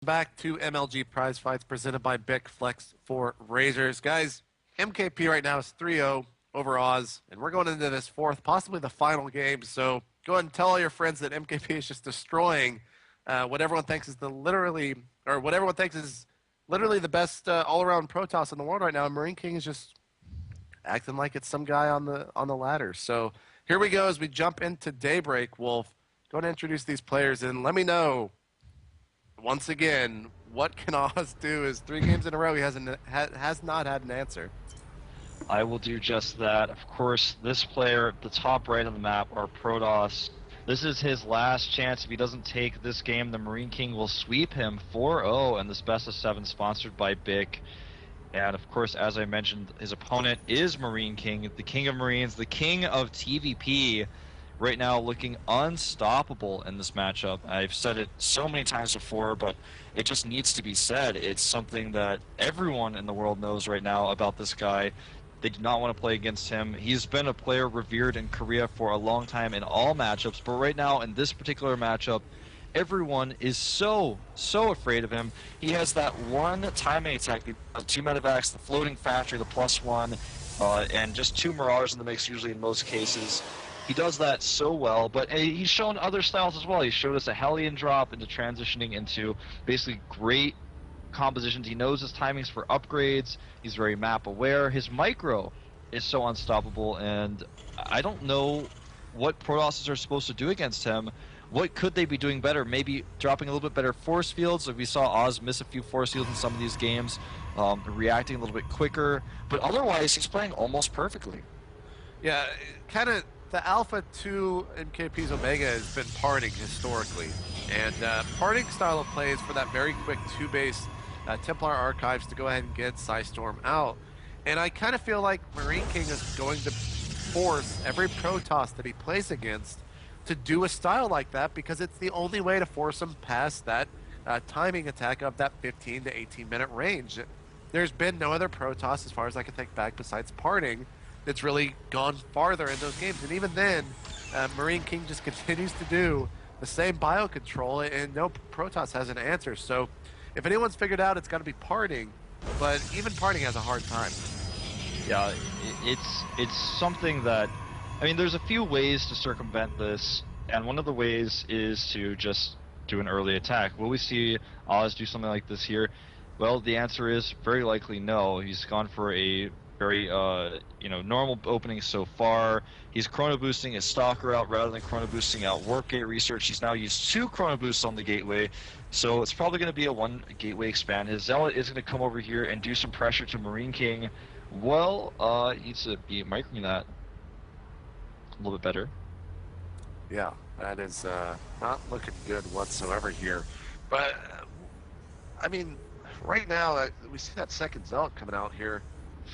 Back to MLG Prize Fights presented by Bic Flex for Razors. Guys, MKP right now is 3-0 over Oz, and we're going into this fourth, possibly the final game. So go ahead and tell all your friends that MKP is just destroying what everyone thinks is what everyone thinks is literally the best all-around Protoss in the world right now. And Marine King is just acting like it's some guy on the ladder. So here we go as we jump into Daybreak. Wolf, go ahead and introduce these players and let me know. Once again, what can Oz do? Is 3 games in a row he has not had an answer. I will do just that. Of course, this player, the top right of the map, are Protoss. This is his last chance. If he doesn't take this game, the Marine King will sweep him 4-0 in this best of 7 sponsored by Bic. And of course, as I mentioned, his opponent is Marine King, the King of Marines, the King of TVP. Right now looking unstoppable in this matchup. I've said it so many times before, but it just needs to be said. It's something that everyone in the world knows right now about this guy. They do not want to play against him. He's been a player revered in Korea for a long time in all matchups, but right now in this particular matchup, everyone is so afraid of him. He has that one timing attack, the 2 medevacs, the floating factory, the +1, and just 2 Marauders in the mix usually in most cases. He does that so well, but he's shown other styles as well. He showed us a Hellion drop into transitioning into basically great compositions. He knows his timings for upgrades. He's very map aware. His micro is so unstoppable, and I don't know what Protosses are supposed to do against him. What could they be doing better? Maybe dropping a little bit better force fields. Like we saw Oz miss a few force fields in some of these games, reacting a little bit quicker. But otherwise, he's playing almost perfectly. Yeah, kind of. The Alpha 2 MKP's Omega has been parting historically, and parting style of play is for that very quick 2-base Templar Archives to go ahead and get Psystorm out. And I kind of feel like Marine King is going to force every Protoss that he plays against to do a style like that because it's the only way to force him past that timing attack of that 15 to 18 minute range. There's been no other Protoss, as far as I can think back, besides parting, that's really gone farther in those games. And even then, Marine King just continues to do the same biocontrol, and no Protoss has an answer. So if anyone's figured out, it's got to be parting, but even parting has a hard time. Yeah, it's something that, I mean, there's a few ways to circumvent this, and one of the ways is to just do an early attack. Will we see Oz do something like this here? Well, the answer is very likely no. He's gone for a very normal opening so far. He's chrono boosting his stalker out rather than chrono boosting out warp gate research. He's now used 2 chrono boosts on the gateway, so it's probably going to be a 1 gateway expand. His zealot is going to come over here and do some pressure to Marine King. Well, he needs to be microing that a little bit better. Yeah, that is not looking good whatsoever here. But I mean, right now we see that second zealot coming out here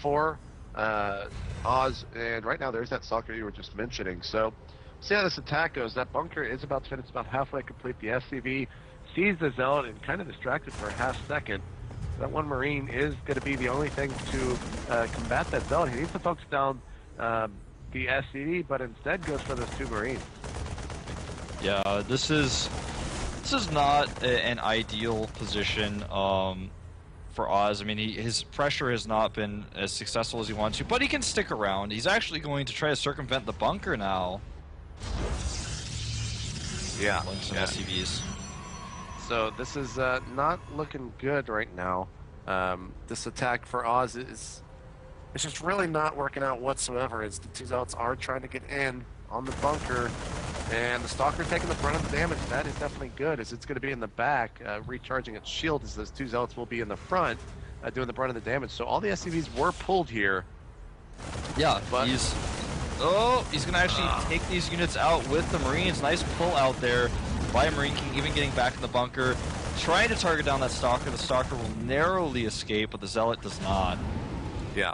for Oz, and right now there's that stalker you were just mentioning. So see how this attack goes. That bunker is about to finish, about halfway complete. The SCV sees the zealot and kind of distracted for a half second. That one Marine is going to be the only thing to combat that zealot. He needs to focus down the SCV, but instead goes for those 2 Marines. Yeah, this is not an ideal position for Oz. I mean, his pressure has not been as successful as he wants to, but he can stick around. He's actually going to try to circumvent the bunker now. Yeah, Playing some SCVs. So this is not looking good right now. This attack for Oz it's just really not working out whatsoever, as the 2 zealots are trying to get in on the bunker, and the stalker taking the brunt of the damage. That is definitely good, as it's going to be in the back, recharging its shield, as those 2 zealots will be in the front, doing the brunt of the damage. So all the SCVs were pulled here. Yeah, but he's going to actually take these units out with the Marines. Nice pull out there by Marine King, even getting back in the bunker, trying to target down that stalker. The stalker will narrowly escape, but the zealot does not. Yeah.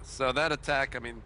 So that attack, I mean,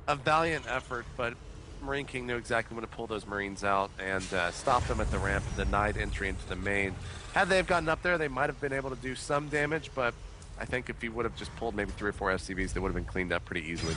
a valiant effort, but Marine King knew exactly when to pull those Marines out and stop them at the ramp, denied entry into the main. Had they have gotten up there, they might have been able to do some damage, but I think if he would have just pulled maybe 3 or 4 SCVs, they would have been cleaned up pretty easily.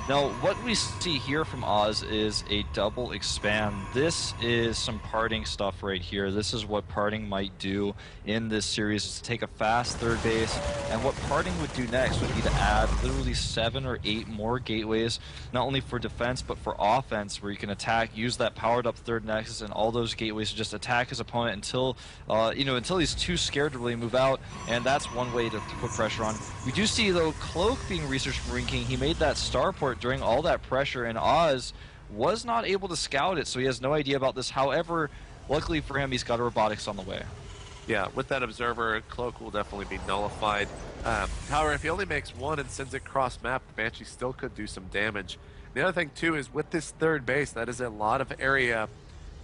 Now, what we see here from Oz is a double expand. This is some parting stuff right here. This is what parting might do in this series, is to take a fast third base. And what parting would do next would be to add literally 7 or 8 more gateways, not only for defense, but for offense, where you can attack, use that powered up third nexus and all those gateways to just attack his opponent until, until he's too scared to really move out. And that's one way to put pressure on. We do see, though, Cloak being researched from Marine King. He made that starport during all that pressure, and Oz was not able to scout it, so he has no idea about this. However, luckily for him, he's got a robotics on the way. Yeah, with that observer, Cloak will definitely be nullified. However, if he only makes one and sends it cross map, the Banshee still could do some damage. The other thing too is with this third base, that is a lot of area,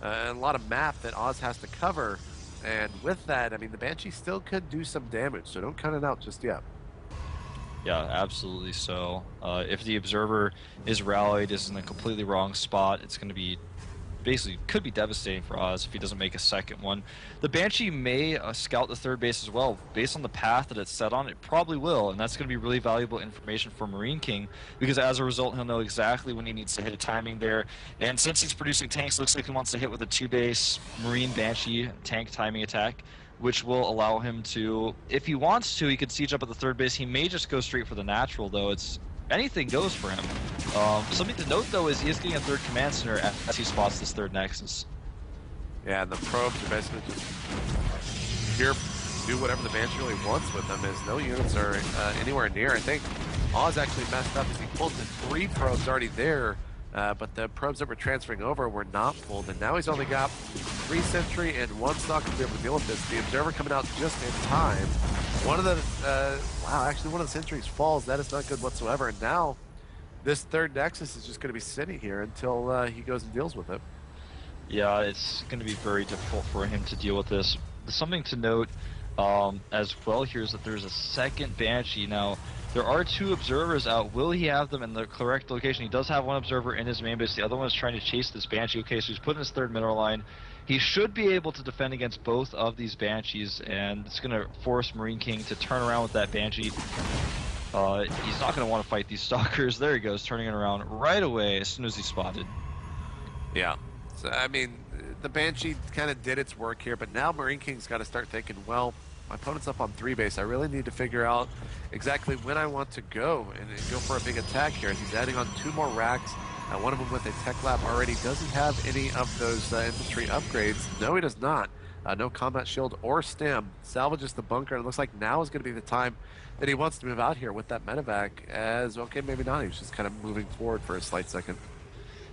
a lot of map that Oz has to cover, and with that, I mean, the Banshee still could do some damage, so don't count it out just yet. Yeah, absolutely so. If the observer is rallied, is in a completely wrong spot, it's going to be basically could be devastating for Oz if he doesn't make a second one. The Banshee may scout the third base as well. Based on the path that it's set on, it probably will, and that's going to be really valuable information for Marine King, because as a result, he'll know exactly when he needs to hit a timing there. And since he's producing tanks, looks like he wants to hit with a 2-base Marine Banshee tank timing attack, which will allow him to, if he wants to, he could siege up at the third base. He may just go straight for the natural, though. It's anything goes for him. Something to note, though, is he is getting a third command center as he spots this third nexus. Yeah, and the probes are basically just here do whatever the Banshee really wants with them, as no units are anywhere near. I think Oz actually messed up as he pulled the 3 probes already there, but the probes that were transferring over were not pulled, and now he's only got 3 sentry and 1 stock to be able to deal with this. The observer coming out just in time. One of the actually one of the sentries falls. That is not good whatsoever. And now this third nexus is just going to be sitting here until he goes and deals with it. Yeah, it's going to be very difficult for him to deal with this. Something to note as well here is that there's a second Banshee. Now, there are 2 observers out. Will he have them in the correct location? He does have 1 observer in his main base. The other one is trying to chase this Banshee. Okay, so he's putting his third mineral line. He should be able to defend against both of these Banshees, and it's going to force Marine King to turn around with that Banshee. He's not going to want to fight these Stalkers. There he goes, turning it around right away as soon as he's spotted. Yeah. So, I mean, the Banshee kind of did its work here, but now Marine King's got to start thinking, well, my opponent's up on 3 base. I really need to figure out exactly when I want to go and go for a big attack here. He's adding on 2 more racks. One of them with a tech lab already. Does he have any of those infantry upgrades? No, he does not. No combat shield or stem. Salvages the bunker, and it looks like now is going to be the time that he wants to move out here with that medevac. As, okay, maybe not. He was just kind of moving forward for a slight second.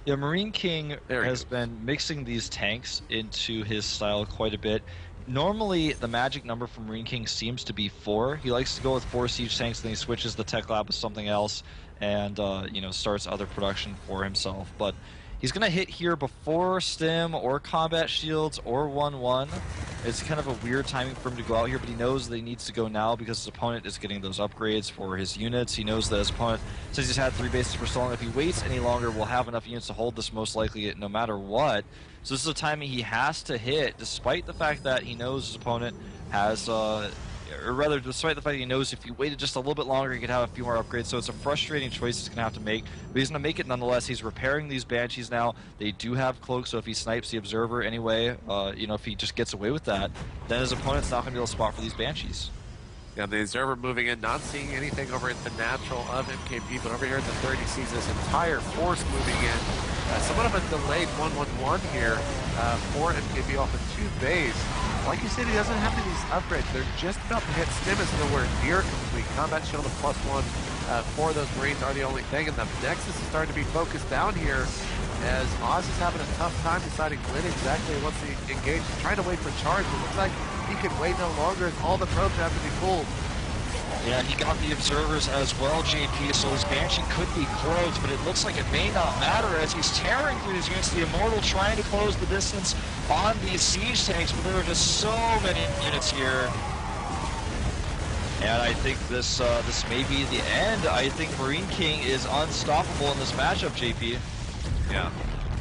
Yeah, Marine King has been mixing these tanks into his style quite a bit. Normally, the magic number for Marine King seems to be 4. He likes to go with 4 siege tanks, then he switches the tech lab with something else, and starts other production for himself. But he's going to hit here before stem or combat shields or 1-1. It's kind of a weird timing for him to go out here, but he knows that he needs to go now because his opponent is getting those upgrades for his units. He knows that his opponent, since he's had 3 bases for so long, if he waits any longer, will have enough units to hold this most likely no matter what. So this is a timing he has to hit, despite the fact that he knows his opponent has, or rather, despite the fact that he knows if he waited just a little bit longer, he could have a few more upgrades. So it's a frustrating choice he's going to have to make, but he's going to make it nonetheless. He's repairing these Banshees now. They do have cloaks, so if he snipes the observer anyway, if he just gets away with that, then his opponent's not going to be able to spot for these Banshees. Yeah, the observer moving in, not seeing anything over at the natural of MKP, but over here at the 30 sees this entire force moving in. Somewhat of a delayed 1-1-1 here for MKP off of 2 bays. Like you said, he doesn't have any of these upgrades. They're just about to hit. Stim is nowhere near complete. Combat shield of +1 for those Marines are the only thing, and the Nexus is starting to be focused down here as Oz is having a tough time deciding when exactly he wants to engage. He's trying to wait for charge, but it looks like he can wait no longer as all the probes have to be pulled. Yeah, he got the observers as well, JP, so his Banshee could be closed, but it looks like it may not matter as he's tearing through these units. The Immortal trying to close the distance on these siege tanks, but there are just so many units here. And I think this may be the end. I think Marine King is unstoppable in this matchup, JP. Yeah.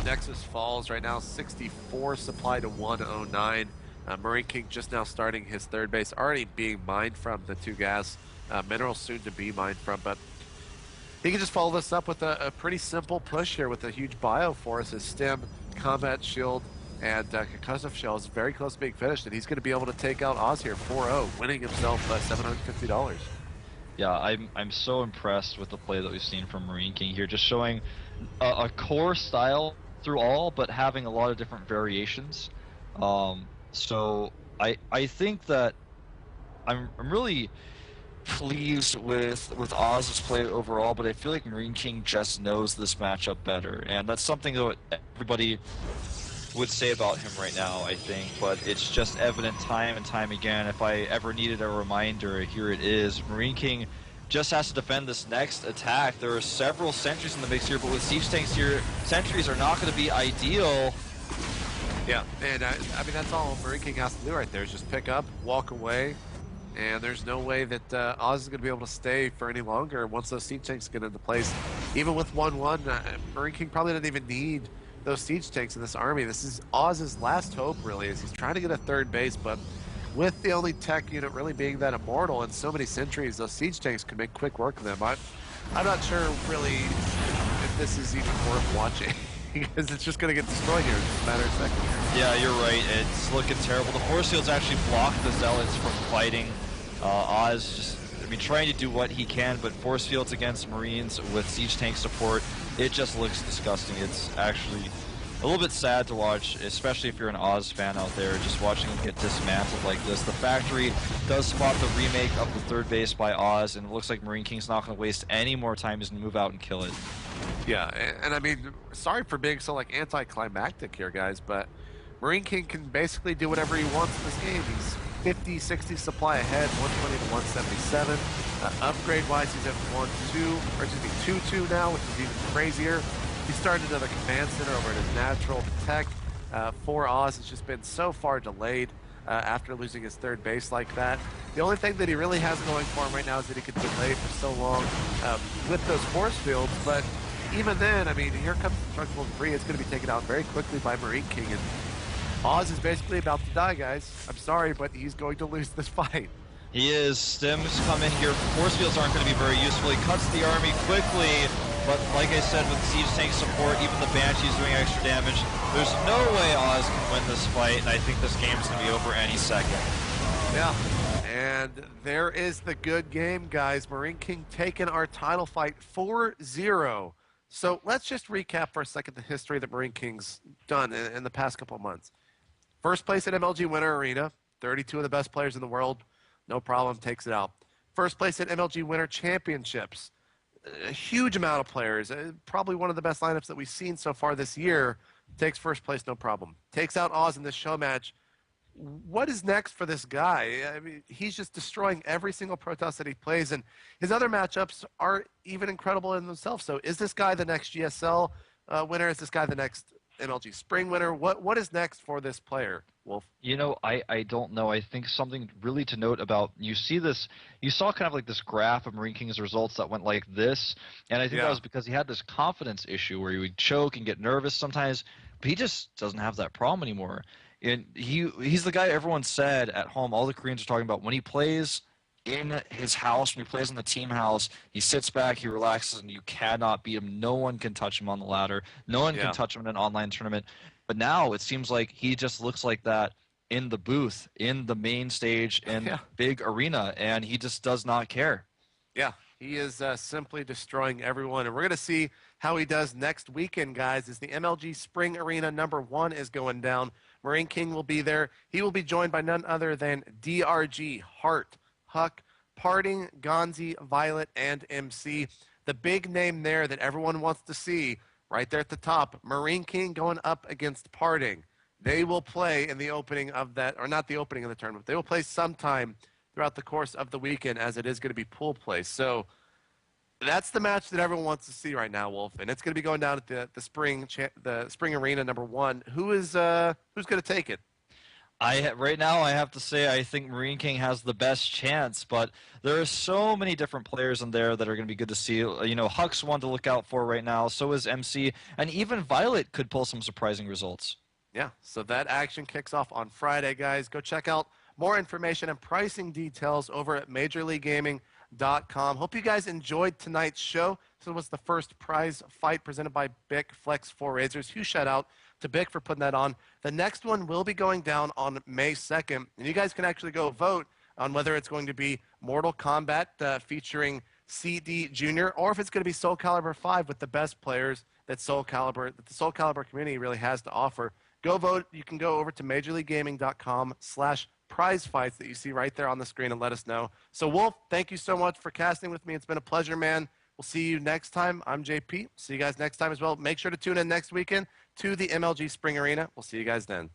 Nexus falls right now, 64 supply to 109. Marine King just now starting his third base, already being mined from the 2 gas minerals soon to be mined from, but He can just follow this up with a pretty simple push here with a huge bio for us. His stem, combat shield, and concussive shell is very close to being finished, and he's going to be able to take out Oz here 4-0, winning himself $750. Yeah, I'm so impressed with the play that we've seen from Marine King here, just showing a core style through all, but having a lot of different variations. So I think that I'm really pleased with Oz's play overall, but I feel like Marine King just knows this matchup better, and that's something that everybody would say about him right now, I think, but it's just evident time and time again. If I ever needed a reminder, here it is. Marine King just has to defend this next attack. There are several sentries in the mix here, but with siege tanks here, sentries are not going to be ideal. Yeah, and I mean, that's all Marine King has to do right there is just pick up, walk away, and there's no way that Oz is going to be able to stay for any longer once those siege tanks get into place. Even with 1-1, Marine King probably doesn't even need those siege tanks in this army. This is Oz's last hope, really, as he's trying to get a third base, but with the only tech unit really being that immortal and so many sentries, those siege tanks can make quick work of them. I'm not sure, really, if this is even worth watching. Because it's just going to get destroyed here in just a matter of seconds. Yeah, you're right. It's looking terrible. The force fields actually block the zealots from fighting. Oz just, I mean, trying to do what he can, but force fields against Marines with siege tank support, it just looks disgusting. It's actually a little bit sad to watch, especially if you're an Oz fan out there, just watching him get dismantled like this. The factory does spot the remake of the third base by Oz, and it looks like Marine King's not going to waste any more time. He's going to move out and kill it. Yeah, and I mean, sorry for being so like anticlimactic here, guys, but Marine King can basically do whatever he wants in this game. He's 50, 60 supply ahead, 120 to 177. Upgrade-wise, he's at 1-2, or excuse me, 2-2 now, which is even crazier. He started another command center over at his natural tech. For Oz, it's just been so far delayed after losing his third base like that. The only thing that he really has going for him right now is that he could delay for so long with those force fields, but even then, I mean, here comes Destructible Debris. It's going to be taken out very quickly by Marine King, and Oz is basically about to die, guys. I'm sorry, but he's going to lose this fight. He is. Stims come in here. Force fields aren't going to be very useful. He cuts the army quickly, but like I said, with siege tank support, even the Banshee's doing extra damage. There's no way Oz can win this fight, and I think this game is going to be over any second. Yeah, and there is the good game, guys. Marine King taking our title fight 4-0. So let's just recap for a second the history that Marine King's done in the past couple of months. First place at MLG Winter Arena, 32 of the best players in the world, no problem, takes it out. First place at MLG Winter Championships, a huge amount of players, probably one of the best lineups that we've seen so far this year, takes first place, no problem. Takes out Oz in this show match. What is next for this guy? I mean, he's just destroying every single Protoss that he plays, and his other matchups are even incredible in themselves. So is this guy the next GSL winner? Is this guy the next MLG Spring winner? What is next for this player, Wolf? You know, I don't know. I think something really to note about, you saw kind of like this graph of Marine King's results that went like this, and I think that was because he had this confidence issue where he would choke and get nervous sometimes, but he just doesn't have that problem anymore. And he's the guy everyone said at home, all the Koreans are talking about, when he plays in his house, when he plays in the team house, he sits back, he relaxes, and you cannot beat him. No one can touch him on the ladder. No one can touch him in an online tournament. But now it seems like he just looks like that in the booth, in the main stage, in big arena, and he just does not care. Yeah, he is simply destroying everyone. And we're going to see how he does next weekend, guys, as the MLG Spring Arena #1 is going down. Marine King will be there. He will be joined by none other than DRG, Hart, Huck, Parting, Gonzi, Violet, and MC. The big name there that everyone wants to see right there at the top, Marine King going up against Parting. They will play in the opening of that, or not the opening of the tournament. They will play sometime throughout the course of the weekend, as it is going to be pool play. So that's the match that everyone wants to see right now, Wolf, and it's going to be going down at the spring arena #1. Who's going to take it? Right now, I have to say I think Marine King has the best chance, but there are so many different players in there that are going to be good to see. You know, Huck's one to look out for right now. So is MC, and even Violet could pull some surprising results. Yeah, so that action kicks off on Friday, guys. Go check out more information and pricing details over at MajorLeagueGaming.com. Hope you guys enjoyed tonight's show. This was the first prize fight presented by Bic Flex 4 Razors. Huge shout out to Bic for putting that on. The next one will be going down on May 2nd, and you guys can actually go vote on whether it's going to be Mortal Kombat featuring CD Jr. or if it's going to be Soul Calibur 5 with the best players that the Soul Calibur community really has to offer. Go vote. You can go over to MajorLeagueGaming.com/prize fights that you see right there on the screen and let us know. So Wolf, thank you so much for casting with me. It's been a pleasure, man. We'll see you next time. I'm JP. See you guys next time as well. Make sure to tune in next weekend to the MLG Spring Arena. We'll see you guys then.